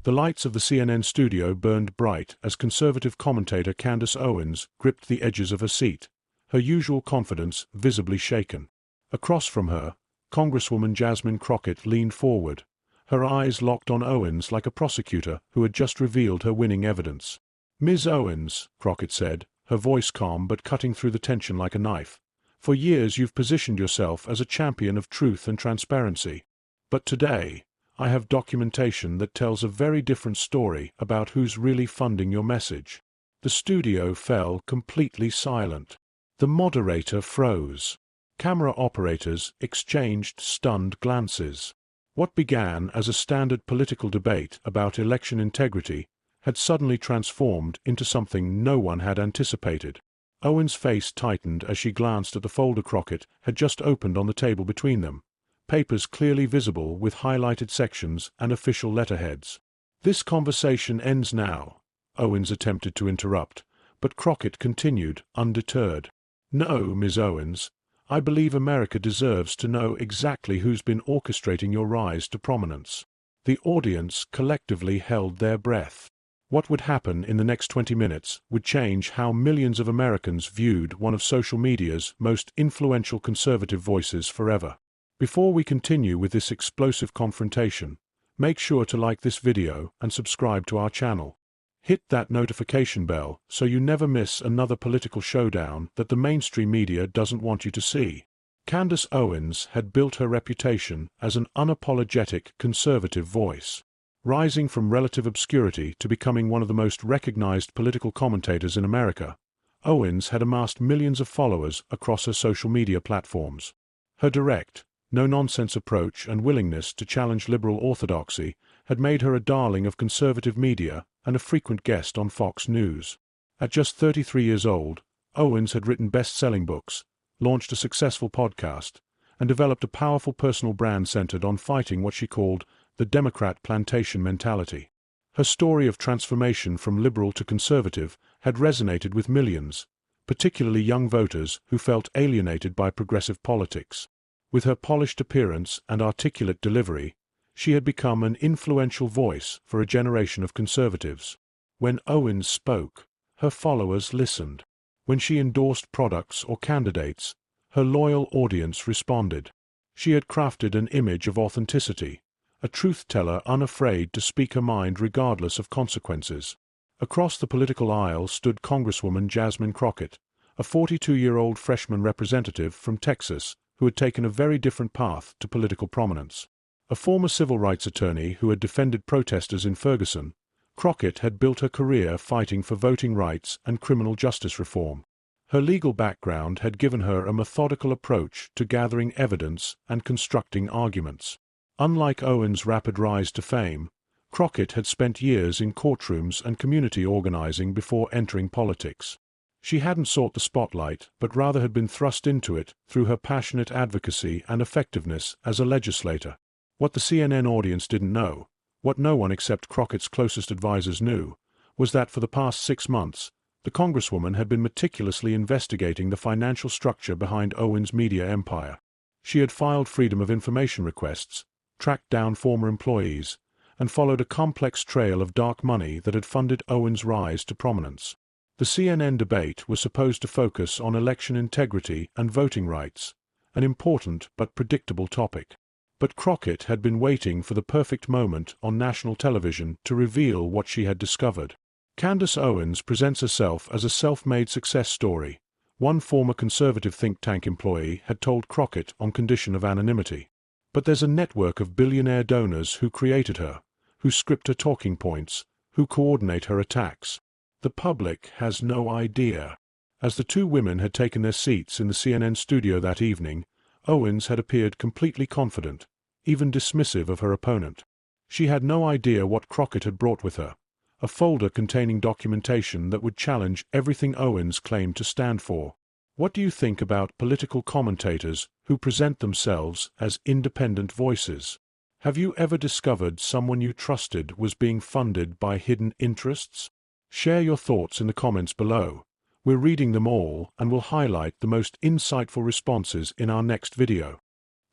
The lights of the CNN studio burned bright as conservative commentator Candace Owens gripped the edges of her seat, her usual confidence visibly shaken. Across from her, Congresswoman Jasmine Crockett leaned forward, her eyes locked on Owens like a prosecutor who had just revealed her winning evidence. "Ms. Owens," Crockett said, her voice calm but cutting through the tension like a knife, "for years you've positioned yourself as a champion of truth and transparency. But today, I have documentation that tells a very different story about who's really funding your message." The studio fell completely silent. The moderator froze. Camera operators exchanged stunned glances. What began as a standard political debate about election integrity had suddenly transformed into something no one had anticipated. Owens' face tightened as she glanced at the folder Crockett had just opened on the table between them, papers clearly visible with highlighted sections and official letterheads. "This conversation ends now," Owens attempted to interrupt, but Crockett continued, undeterred. "No, Ms. Owens, I believe America deserves to know exactly who's been orchestrating your rise to prominence." The audience collectively held their breath. What would happen in the next 20 minutes would change how millions of Americans viewed one of social media's most influential conservative voices forever. Before we continue with this explosive confrontation, make sure to like this video and subscribe to our channel. Hit that notification bell so you never miss another political showdown that the mainstream media doesn't want you to see. Candace Owens had built her reputation as an unapologetic conservative voice. Rising from relative obscurity to becoming one of the most recognized political commentators in America, Owens had amassed millions of followers across her social media platforms. Her direct, no-nonsense approach and willingness to challenge liberal orthodoxy had made her a darling of conservative media and a frequent guest on Fox News. At just 33 years old, Owens had written best-selling books, launched a successful podcast, and developed a powerful personal brand centered on fighting what she called the Democrat plantation mentality. Her story of transformation from liberal to conservative had resonated with millions, particularly young voters who felt alienated by progressive politics. With her polished appearance and articulate delivery, she had become an influential voice for a generation of conservatives. When Owens spoke, her followers listened. When she endorsed products or candidates, her loyal audience responded. She had crafted an image of authenticity, a truth-teller unafraid to speak her mind regardless of consequences. Across the political aisle stood Congresswoman Jasmine Crockett, a 42-year-old freshman representative from Texas who had taken a very different path to political prominence. A former civil rights attorney who had defended protesters in Ferguson, Crockett had built her career fighting for voting rights and criminal justice reform. Her legal background had given her a methodical approach to gathering evidence and constructing arguments. Unlike Owens' rapid rise to fame, Crockett had spent years in courtrooms and community organizing before entering politics. She hadn't sought the spotlight, but rather had been thrust into it through her passionate advocacy and effectiveness as a legislator. What the CNN audience didn't know, what no one except Crockett's closest advisors knew, was that for the past 6 months, the Congresswoman had been meticulously investigating the financial structure behind Owens' media empire. She had filed Freedom of Information requests, tracked down former employees, and followed a complex trail of dark money that had funded Owens' rise to prominence. The CNN debate was supposed to focus on election integrity and voting rights, an important but predictable topic. But Crockett had been waiting for the perfect moment on national television to reveal what she had discovered. Candace Owens presents herself as a self-made success story, one former conservative think tank employee had told Crockett on condition of anonymity. But there's a network of billionaire donors who created her, who script her talking points, who coordinate her attacks. The public has no idea. As the two women had taken their seats in the CNN studio that evening, Owens had appeared completely confident, even dismissive of her opponent. She had no idea what Crockett had brought with her, a folder containing documentation that would challenge everything Owens claimed to stand for. What do you think about political commentators who present themselves as independent voices? Have you ever discovered someone you trusted was being funded by hidden interests? Share your thoughts in the comments below. We're reading them all and will highlight the most insightful responses in our next video.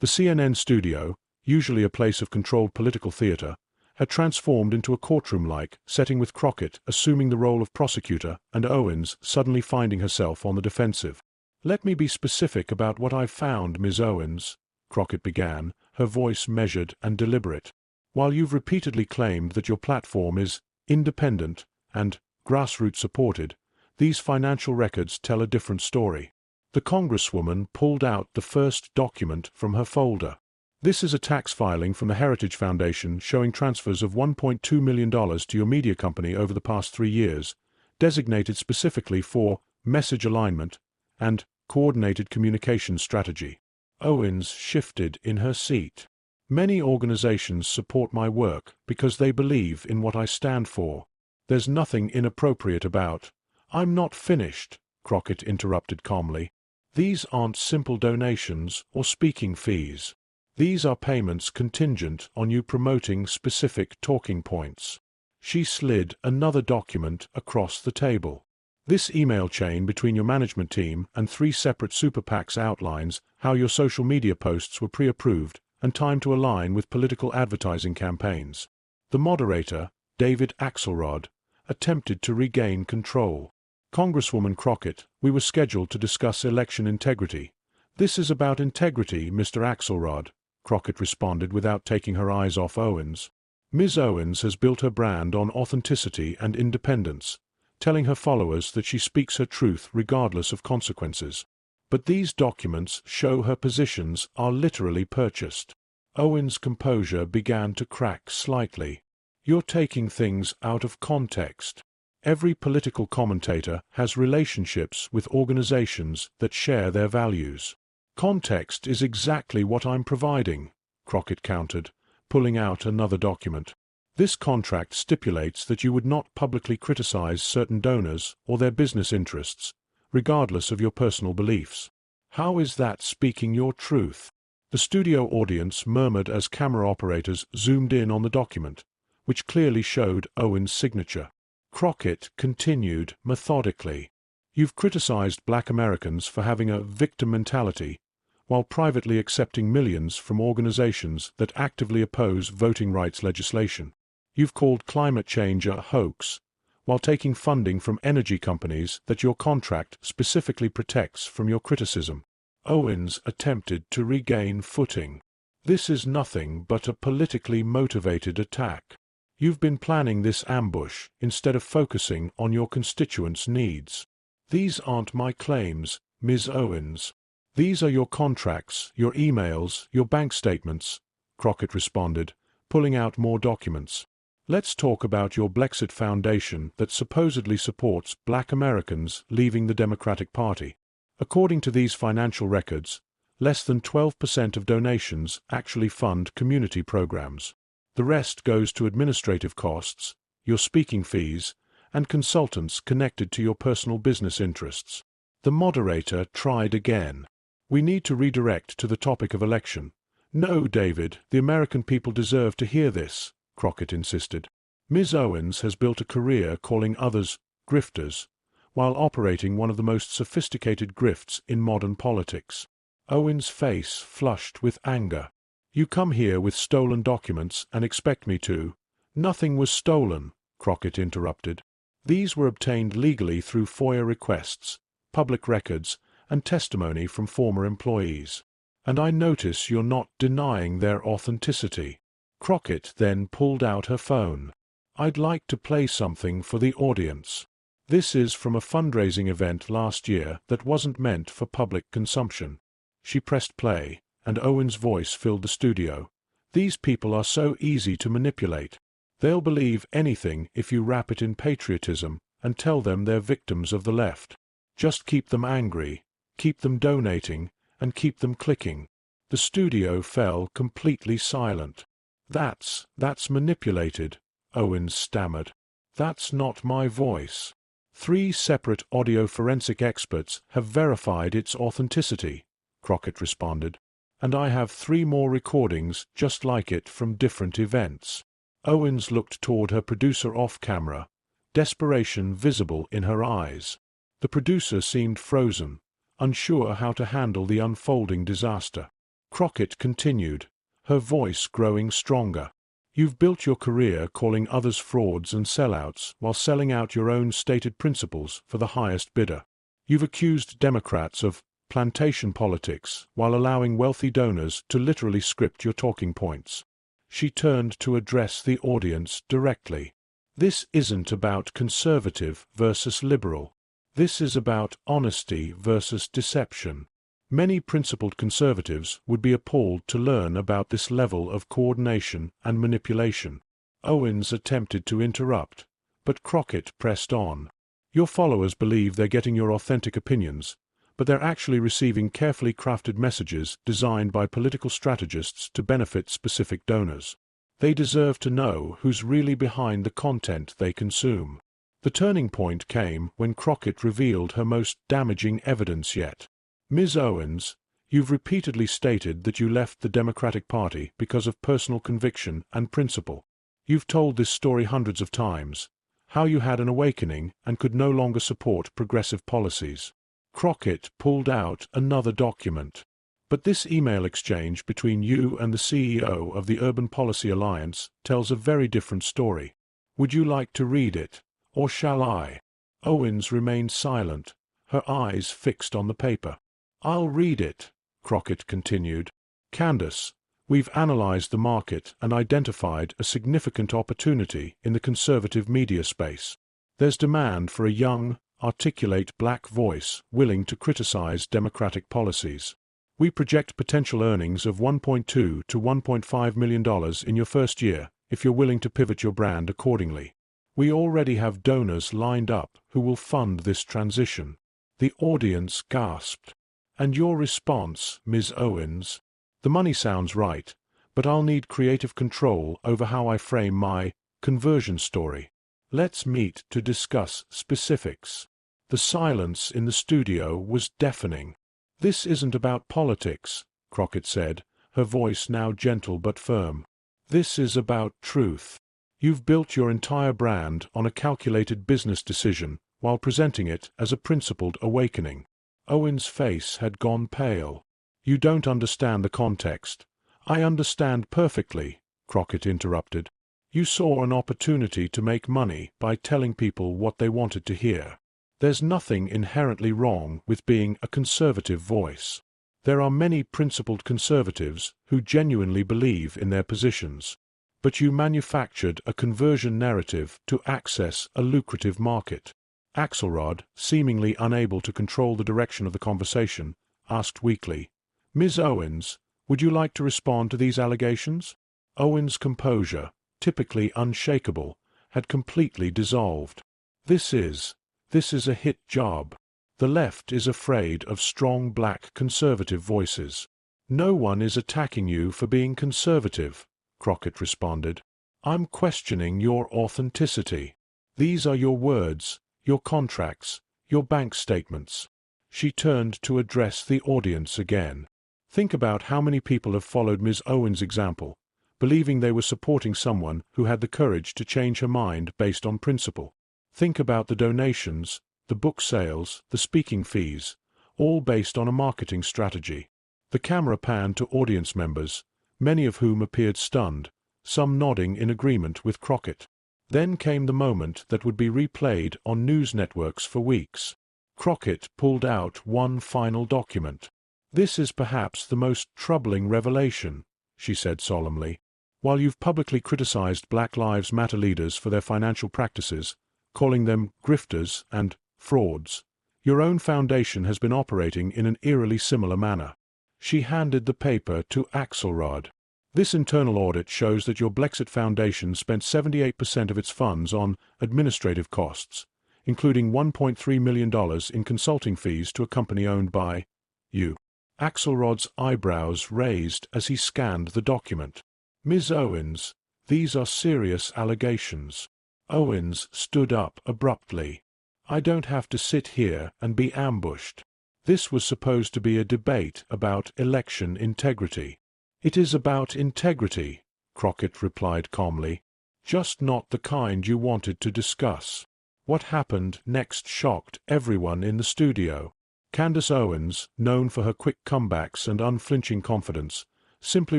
The CNN studio, usually a place of controlled political theater, had transformed into a courtroom-like setting, with Crockett assuming the role of prosecutor and Owens suddenly finding herself on the defensive. "Let me be specific about what I've found, Ms. Owens," Crockett began, her voice measured and deliberate. "While you've repeatedly claimed that your platform is independent and grassroots supported, these financial records tell a different story." The Congresswoman pulled out the first document from her folder. "This is a tax filing from the Heritage Foundation showing transfers of $1.2 million to your media company over the past 3 years, designated specifically for message alignment and coordinated communication strategy." Owens shifted in her seat. "Many organizations support my work because they believe in what I stand for. There's nothing inappropriate about—" "I'm not finished," Crockett interrupted calmly. "These aren't simple donations or speaking fees. These are payments contingent on you promoting specific talking points." She slid another document across the table. "This email chain between your management team and 3 separate super PACs outlines how your social media posts were pre-approved and timed to align with political advertising campaigns." The moderator, David Axelrod, attempted to regain control. "Congresswoman Crockett, we were scheduled to discuss election integrity." "This is about integrity, Mr. Axelrod," Crockett responded without taking her eyes off Owens. "Ms. Owens has built her brand on authenticity and independence, telling her followers that she speaks her truth regardless of consequences. But these documents show her positions are literally purchased." Owens' composure began to crack slightly. "You're taking things out of context. Every political commentator has relationships with organizations that share their values." "Context is exactly what I'm providing," Crockett countered, pulling out another document. "This contract stipulates that you would not publicly criticize certain donors or their business interests, regardless of your personal beliefs." "How is that speaking your truth?" The studio audience murmured as camera operators zoomed in on the document, which clearly showed Owens' signature. Crockett continued methodically. "You've criticized Black Americans for having a victim mentality, while privately accepting millions from organizations that actively oppose voting rights legislation. You've called climate change a hoax, while taking funding from energy companies that your contract specifically protects from your criticism." Owens attempted to regain footing. "This is nothing but a politically motivated attack. You've been planning this ambush instead of focusing on your constituents' needs." "These aren't my claims, Ms. Owens. These are your contracts, your emails, your bank statements," Crockett responded, pulling out more documents. "Let's talk about your Blexit Foundation that supposedly supports Black Americans leaving the Democratic Party. According to these financial records, less than 12% of donations actually fund community programs. The rest goes to administrative costs, your speaking fees, and consultants connected to your personal business interests." The moderator tried again. "We need to redirect to the topic of election." "No, David, the American people deserve to hear this," Crockett insisted. "Ms. Owens has built a career calling others grifters, while operating one of the most sophisticated grifts in modern politics." Owens' face flushed with anger. "You come here with stolen documents and expect me to—" "Nothing was stolen," Crockett interrupted. "These were obtained legally through FOIA requests, public records, and testimony from former employees. And I notice you're not denying their authenticity." Crockett then pulled out her phone. "I'd like to play something for the audience. This is from a fundraising event last year that wasn't meant for public consumption." She pressed play, and Owen's voice filled the studio. "These people are so easy to manipulate. They'll believe anything if you wrap it in patriotism and tell them they're victims of the left. Just keep them angry, keep them donating, and keep them clicking." The studio fell completely silent. That's manipulated," Owens stammered. "That's not my voice. 3 separate audio forensic experts have verified its authenticity," Crockett responded. "And I have 3 more recordings just like it from different events." Owens looked toward her producer off-camera, desperation visible in her eyes. The producer seemed frozen, unsure how to handle the unfolding disaster. Crockett continued, her voice growing stronger. You've built your career calling others frauds and sellouts while selling out your own stated principles for the highest bidder. You've accused Democrats of plantation politics while allowing wealthy donors to literally script your talking points. She turned to address the audience directly. This isn't about conservative versus liberal. This is about honesty versus deception. Many principled conservatives would be appalled to learn about this level of coordination and manipulation. Owens attempted to interrupt, but Crockett pressed on. Your followers believe they're getting your authentic opinions, but they're actually receiving carefully crafted messages designed by political strategists to benefit specific donors. They deserve to know who's really behind the content they consume. The turning point came when Crockett revealed her most damaging evidence yet. Ms. Owens, you've repeatedly stated that you left the Democratic Party because of personal conviction and principle. You've told this story hundreds of times, how you had an awakening and could no longer support progressive policies. Crockett pulled out another document. But this email exchange between you and the CEO of the Urban Policy Alliance tells a very different story. Would you like to read it, or shall I? Owens remained silent, her eyes fixed on the paper. I'll read it, Crockett continued. Candace, we've analyzed the market and identified a significant opportunity in the conservative media space. There's demand for a young, articulate black voice willing to criticize Democratic policies. We project potential earnings of $1.2 to $1.5 million in your first year if you're willing to pivot your brand accordingly. We already have donors lined up who will fund this transition. The audience gasped. And your response, Ms. Owens? The money sounds right, but I'll need creative control over how I frame my conversion story. Let's meet to discuss specifics. The silence in the studio was deafening. This isn't about politics, Crockett said, her voice now gentle but firm. This is about truth. You've built your entire brand on a calculated business decision while presenting it as a principled awakening. Owen's face had gone pale. You don't understand the context. I understand perfectly, Crockett interrupted. You saw an opportunity to make money by telling people what they wanted to hear. There's nothing inherently wrong with being a conservative voice. There are many principled conservatives who genuinely believe in their positions. But you manufactured a conversion narrative to access a lucrative market. Axelrod, seemingly unable to control the direction of the conversation, asked weakly, Ms. Owens, would you like to respond to these allegations? Owens' composure, typically unshakable, had completely dissolved. This is a hit job. The left is afraid of strong black conservative voices. No one is attacking you for being conservative, Crockett responded. I'm questioning your authenticity. These are your words, your contracts, your bank statements. She turned to address the audience again. Think about how many people have followed Ms. Owens' example, believing they were supporting someone who had the courage to change her mind based on principle. Think about the donations, the book sales, the speaking fees, all based on a marketing strategy. The camera panned to audience members, many of whom appeared stunned, some nodding in agreement with Crockett. Then came the moment that would be replayed on news networks for weeks. Crockett pulled out one final document. This is perhaps the most troubling revelation, she said solemnly. While you've publicly criticized Black Lives Matter leaders for their financial practices, calling them grifters and frauds, your own foundation has been operating in an eerily similar manner. She handed the paper to Axelrod. This internal audit shows that your Blexit Foundation spent 78% of its funds on administrative costs, including $1.3 million in consulting fees to a company owned by you. Axelrod's eyebrows raised as he scanned the document. Ms. Owens, these are serious allegations. Owens stood up abruptly. I don't have to sit here and be ambushed. This was supposed to be a debate about election integrity. It is about integrity, Crockett replied calmly. Just not the kind you wanted to discuss. What happened next shocked everyone in the studio. Candace Owens, known for her quick comebacks and unflinching confidence, simply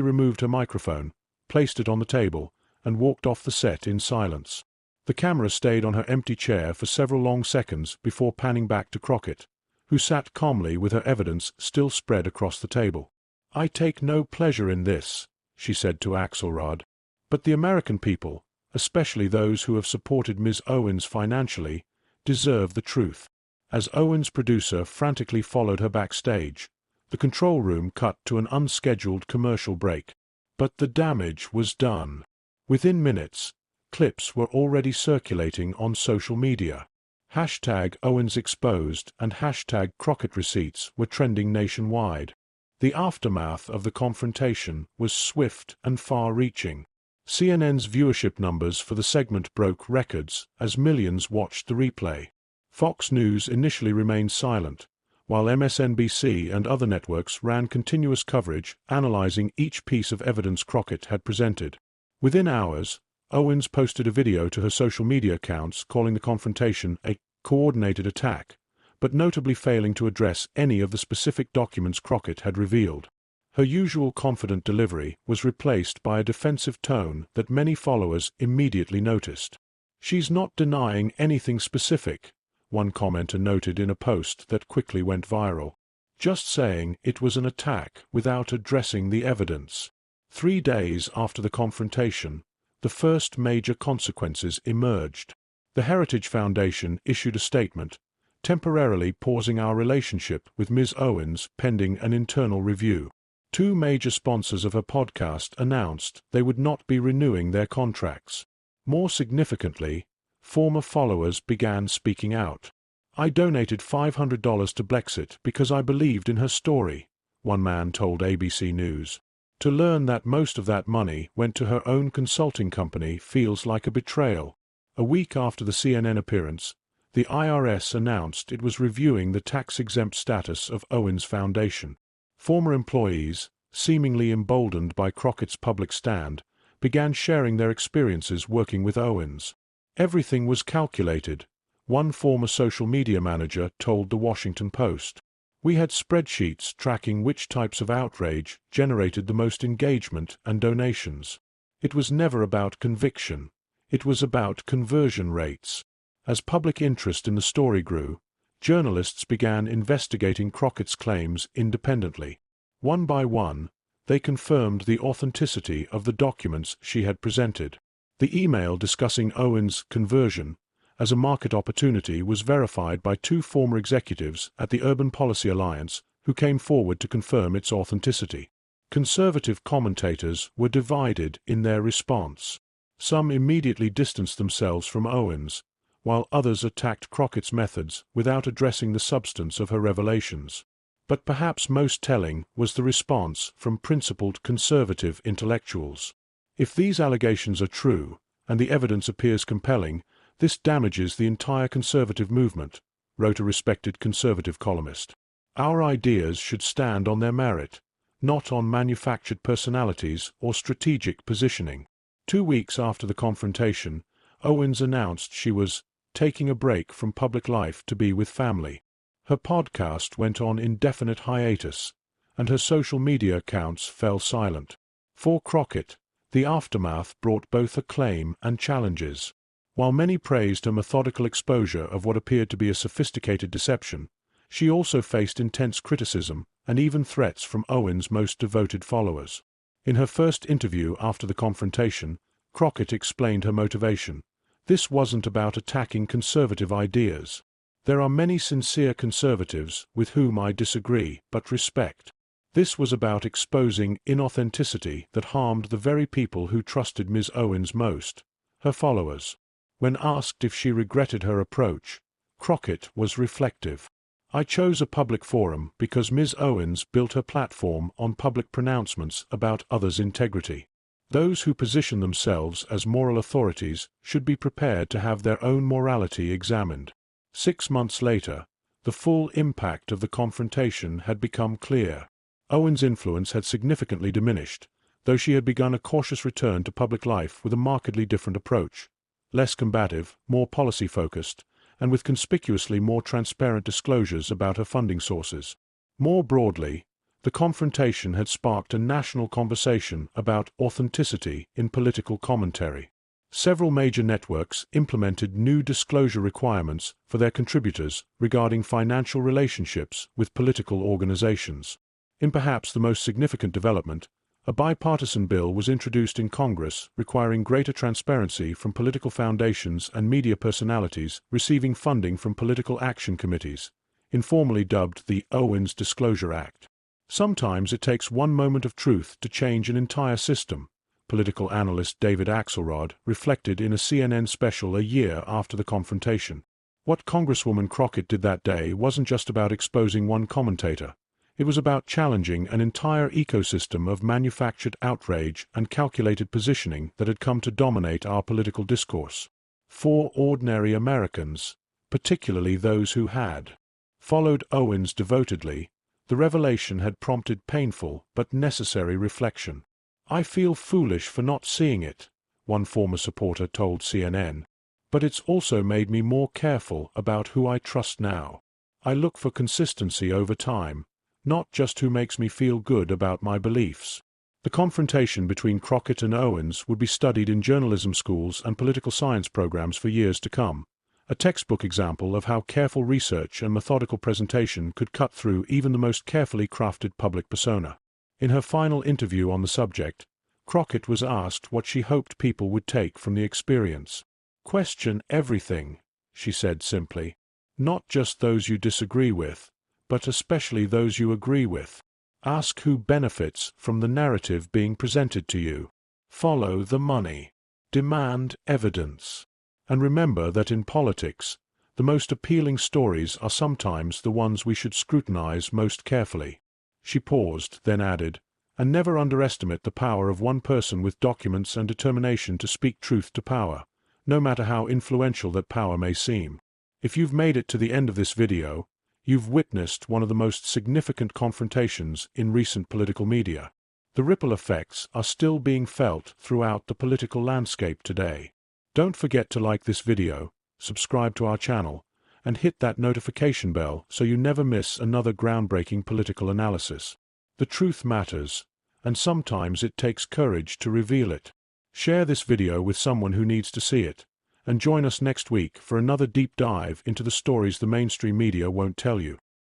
removed her microphone, placed it on the table, and walked off the set in silence. The camera stayed on her empty chair for several long seconds before panning back to Crockett, who sat calmly with her evidence still spread across the table. "I take no pleasure in this," she said to Axelrod. "But the American people, especially those who have supported Ms. Owens financially, deserve the truth." As Owens' producer frantically followed her backstage, the control room cut to an unscheduled commercial break. But the damage was done. Within minutes, clips were already circulating on social media. Hashtag Owens exposed and hashtag Crockett receipts were trending nationwide. The aftermath of the confrontation was swift and far-reaching. CNN's viewership numbers for the segment broke records as millions watched the replay. Fox News initially remained silent, while MSNBC and other networks ran continuous coverage analyzing each piece of evidence Crockett had presented. Within hours, Owens posted a video to her social media accounts calling the confrontation a coordinated attack, but notably failing to address any of the specific documents Crockett had revealed. Her usual confident delivery was replaced by a defensive tone that many followers immediately noticed. "She's not denying anything specific," one commenter noted in a post that quickly went viral. "Just saying it was an attack without addressing the evidence." 3 days after the confrontation, the first major consequences emerged. The Heritage Foundation issued a statement, temporarily pausing our relationship with Ms. Owens pending an internal review. 2 major sponsors of her podcast announced they would not be renewing their contracts. More significantly, former followers began speaking out. "I donated $500 to Blexit because I believed in her story," one man told ABC News. "To learn that most of that money went to her own consulting company feels like a betrayal." A week after the CNN appearance, the IRS announced it was reviewing the tax-exempt status of Owens Foundation. Former employees, seemingly emboldened by Crockett's public stand, began sharing their experiences working with Owens. "Everything was calculated," one former social media manager told The Washington Post. "We had spreadsheets tracking which types of outrage generated the most engagement and donations. It was never about conviction. It was about conversion rates." As public interest in the story grew, journalists began investigating Crockett's claims independently. One by one, they confirmed the authenticity of the documents she had presented. The email discussing Owens' conversion as a market opportunity was verified by 2 former executives at the Urban Policy Alliance who came forward to confirm its authenticity. Conservative commentators were divided in their response. Some immediately distanced themselves from Owens, while others attacked Crockett's methods without addressing the substance of her revelations. But perhaps most telling was the response from principled conservative intellectuals. "If these allegations are true, and the evidence appears compelling, this damages the entire conservative movement," wrote a respected conservative columnist. "Our ideas should stand on their merit, not on manufactured personalities or strategic positioning." 2 weeks after the confrontation, Owens announced she was taking a break from public life to be with family. Her podcast went on indefinite hiatus, and her social media accounts fell silent. For Crockett, the aftermath brought both acclaim and challenges. While many praised her methodical exposure of what appeared to be a sophisticated deception, she also faced intense criticism and even threats from Owens' most devoted followers. In her first interview after the confrontation, Crockett explained her motivation. "This wasn't about attacking conservative ideas. There are many sincere conservatives with whom I disagree but respect. This was about exposing inauthenticity that harmed the very people who trusted Ms. Owens most, her followers." When asked if she regretted her approach, Crockett was reflective. "I chose a public forum because Ms. Owens built her platform on public pronouncements about others' integrity. Those who position themselves as moral authorities should be prepared to have their own morality examined." 6 months later, the full impact of the confrontation had become clear. Owens' influence had significantly diminished, though she had begun a cautious return to public life with a markedly different approach, less combative, more policy-focused, and with conspicuously more transparent disclosures about her funding sources. More broadly, The confrontation had sparked a national conversation about authenticity in political commentary. Several major networks implemented new disclosure requirements for their contributors regarding financial relationships with political organizations. In perhaps the most significant development, a bipartisan bill was introduced in Congress requiring greater transparency from political foundations and media personalities receiving funding from political action committees, informally dubbed the Owens Disclosure Act. Sometimes it takes one moment of truth to change an entire system, political analyst David Axelrod reflected in a CNN special a year after the confrontation. What Congresswoman Crockett did that day wasn't just about exposing one commentator. It was about challenging an entire ecosystem of manufactured outrage and calculated positioning that had come to dominate our political discourse. For ordinary Americans, particularly those who had followed Owens devotedly, the revelation had prompted painful but necessary reflection. "I feel foolish for not seeing it," one former supporter told CNN. "But it's also made me more careful about who I trust now. I look for consistency over time, not just who makes me feel good about my beliefs." The confrontation between Crockett and Owens would be studied in journalism schools and political science programs for years to come, a textbook example of how careful research and methodical presentation could cut through even the most carefully crafted public persona. In her final interview on the subject, Crockett was asked what she hoped people would take from the experience. "Question everything," she said simply. "Not just those you disagree with, but especially those you agree with. Ask who benefits from the narrative being presented to you. Follow the money. Demand evidence. And remember that in politics, the most appealing stories are sometimes the ones we should scrutinize most carefully." She paused, then added, "And never underestimate the power of one person with documents and determination to speak truth to power, no matter how influential that power may seem." If you've made it to the end of this video, you've witnessed one of the most significant confrontations in recent political media. The ripple effects are still being felt throughout the political landscape today. Don't forget to like this video, subscribe to our channel, and hit that notification bell so you never miss another groundbreaking political analysis. The truth matters, and sometimes it takes courage to reveal it. Share this video with someone who needs to see it, and join us next week for another deep dive into the stories the mainstream media won't tell you.